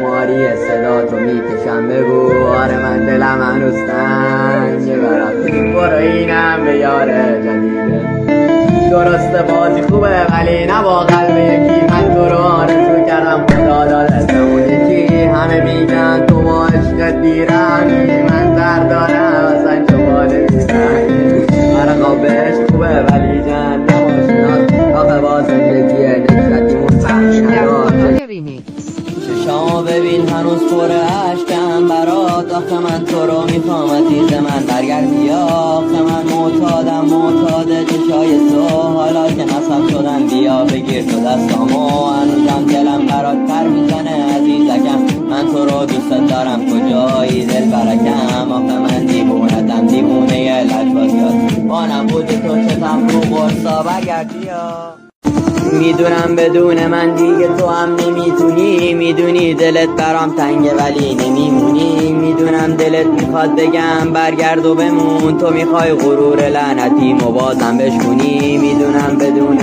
ماری صدا تو میکشم بگو آره من دلم هنوز تنگه برات برو اینم به یار جدیده درسته بازی خوبه ولی نه با قلب یکی من تو رو آرزو کردم خدا دادت اون یکی همه میگن تو با عشقت بیرحمی من درد دارم اصلا چوباله میزنی آره خواب عشق خوبه ولی جهنم آشناس آخه با زندگی نکرتیمون فرقی نداشت شما ببین هنوز پر عشقم برات آخه من تو رو میخوام عزیز من برگرد بیا آخه من معتاد چشای تو حالا که نصب شدن بیا بگیر تو دستامو هنوزم دلم برات پر میزنه عزیزکم من تو رو دوست دارم کجایی دل برکم آخه من دیوونه لجبازیات با نبود تو چتم رو برسا برگرد بیا میدونم بدون من دیگه تو هم نمیتونی میدونی دلت برام تنگه ولی نمیمونی میدونم دلت میخواد بگم برگرد و بمون تو میخوای غرور لعنتی مو بازم بشکونی میدونم بدون